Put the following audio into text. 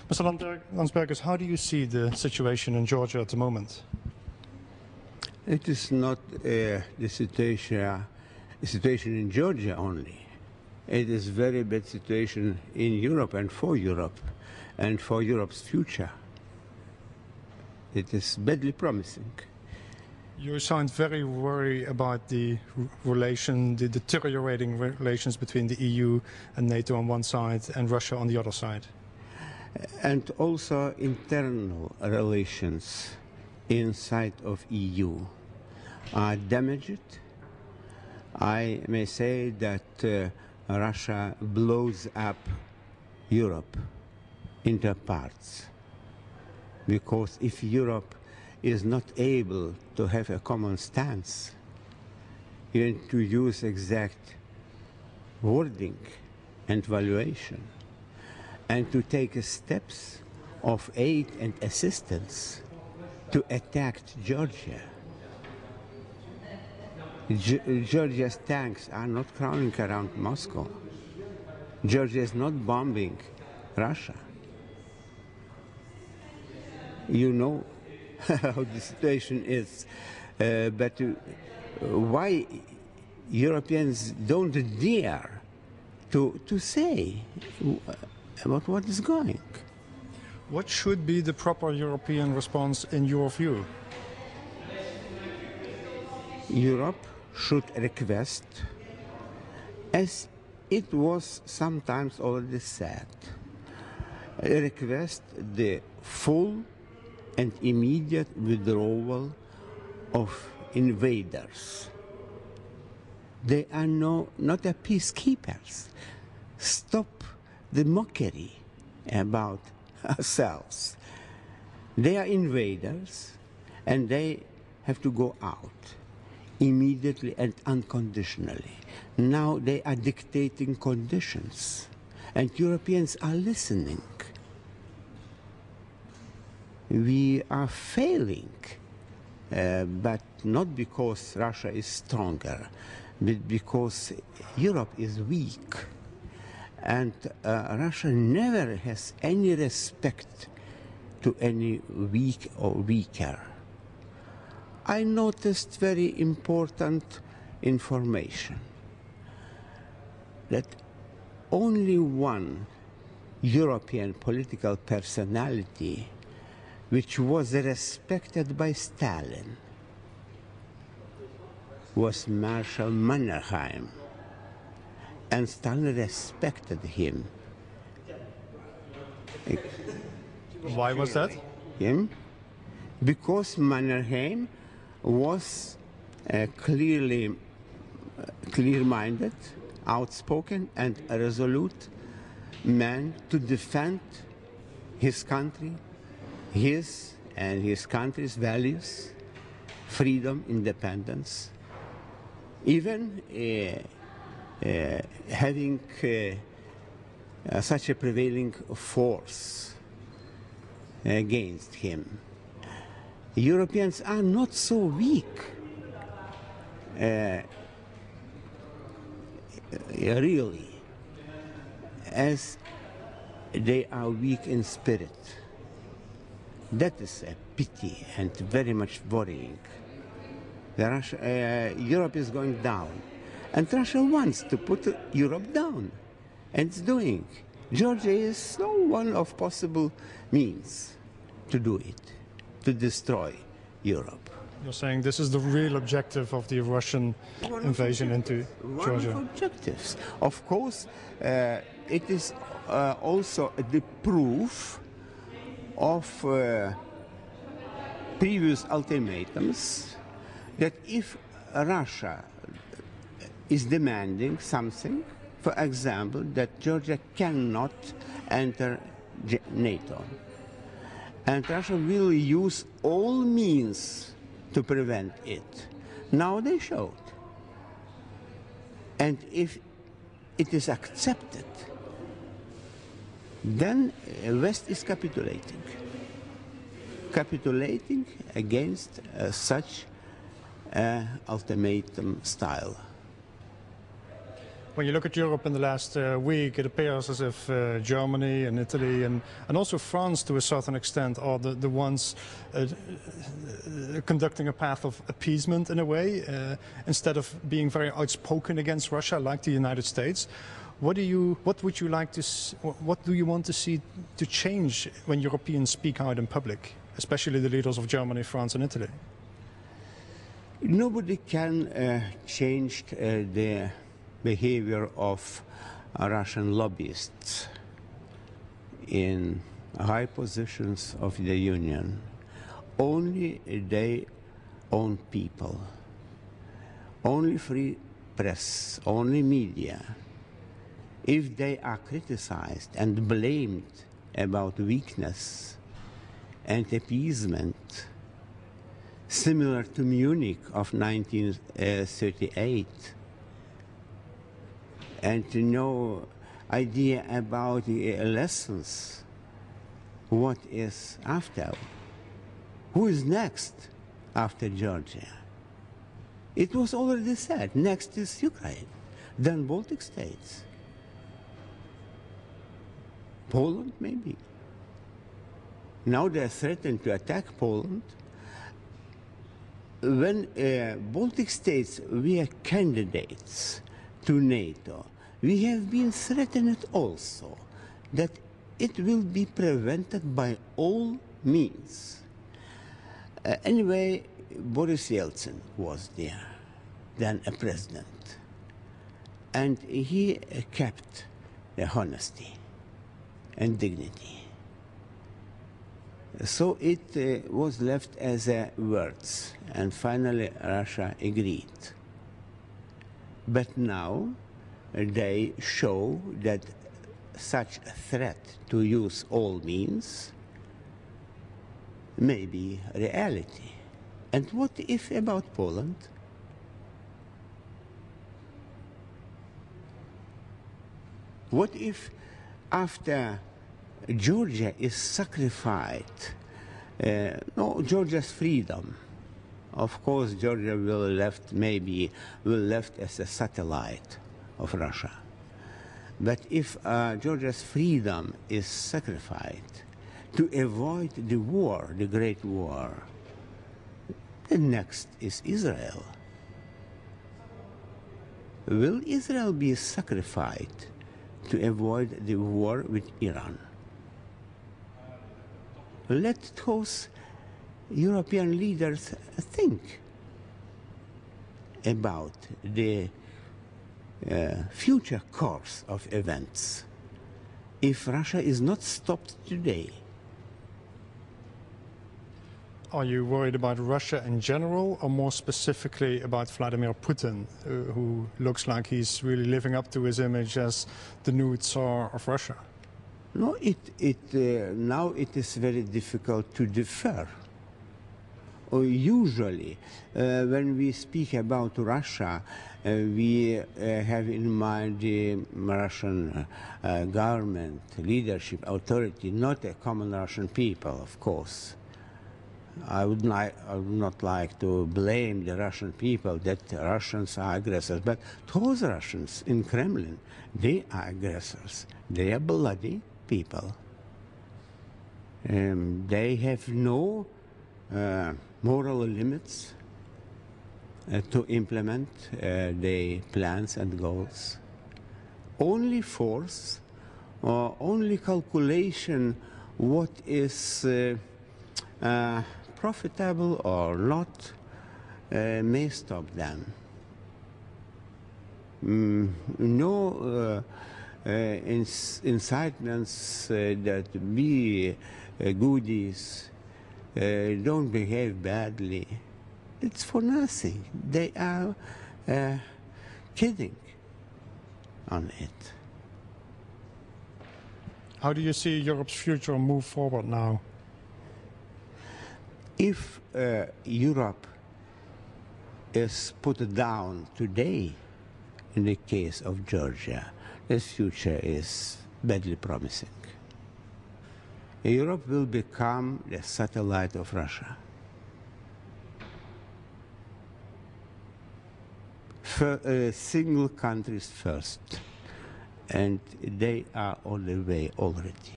Mr. Landsbergis, how do you see the situation in Georgia at the moment? It is not the situation in Georgia only. It is a very bad situation in Europe and for Europe's future. It is badly promising. You sound very worried about the deteriorating relations between the EU and NATO on one side and Russia on the other side. And also internal relations inside of EU are damaged. I may say that Russia blows up Europe into parts, because if Europe is not able to have a common stance and to use exact wording and valuation, and to take steps of aid and assistance to attack Georgia. Georgia's tanks are not crawling around Moscow. Georgia is not bombing Russia. You know how the situation is, but why Europeans don't dare to say about what is going? What should be the proper European response in your view? Europe should request, as it was sometimes already said, request the full and immediate withdrawal of invaders. They are not a peacekeepers. Stop the mockery about ourselves. They are invaders, and they have to go out immediately and unconditionally. Now they are dictating conditions, and Europeans are listening. We are failing, but not because Russia is stronger, but because Europe is weak. And Russia never has any respect to any weak or weaker. I noticed very important information, that only one European political personality which was respected by Stalin was Marshal Mannerheim, and Stalin respected him. Why was that? Him? Because Mannerheim was clear-minded, outspoken, and a resolute man to defend his country, his and his country's values, freedom, independence, even having such a prevailing force against him. Europeans are not so weak, really, as they are weak in spirit. That is a pity and very much worrying. Europe is going down, and Russia wants to put Europe down, and it's doing. Georgia is one of possible means to do it, to destroy Europe. You're saying this is the real objective of the Russian invasion into Georgia? One of objectives. Of course, it is also the proof of previous ultimatums that if Russia is demanding something, for example, that Georgia cannot enter NATO, and Russia will use all means to prevent it. Now they showed. And if it is accepted, then West is capitulating against such ultimatum style. when you look at Europe in the last week, it appears as if Germany and Italy and also France, to a certain extent, are the ones conducting a path of appeasement in a way, instead of being very outspoken against Russia, like the United States. What do you want to see to change when Europeans speak out in public, especially the leaders of Germany, France, and Italy? Nobody can change the behavior of Russian lobbyists in high positions of the Union. Only their own people, only free press, only media. If they are criticized and blamed about weakness and appeasement, similar to Munich of 1938, and no idea about the lessons, what is after, who is next after Georgia. It was already said, next is Ukraine, then Baltic states. Poland, maybe. Now they are threatening to attack Poland. When Baltic states were candidates to NATO, we have been threatened also that it will be prevented by all means. Anyway, Boris Yeltsin was there, then a president, and he kept the honesty and dignity. So it was left as words, and finally Russia agreed. But now they show that such a threat to use all means may be reality. And what if about Poland? What if after Georgia is sacrificed, Georgia's freedom, of course Georgia will left as a satellite of Russia. But if Georgia's freedom is sacrificed to avoid the war, the Great War, the next is Israel. Will Israel be sacrificed to avoid the war with Iran? Let those European leaders think about the future course of events. If Russia is not stopped today. Are you worried about Russia in general, or more specifically about Vladimir Putin, who looks like he's really living up to his image as the new Tsar of Russia? No, now it is very difficult to differ. Usually, when we speak about Russia, we have in mind the Russian government, leadership, authority, not a common Russian people, of course. I would not like to blame the Russian people that Russians are aggressors, but those Russians in Kremlin, they are aggressors. They are bloody people. They have no moral limits to implement their plans and goals. Only force, or only calculation what is profitable or not may stop them. No incitements that be goodies, don't behave badly. It's for nothing. They are kidding on it. How do you see Europe's future move forward now? If Europe is put down today, in the case of Georgia, the future is badly promising. Europe will become the satellite of Russia. single countries first. And they are on the way already.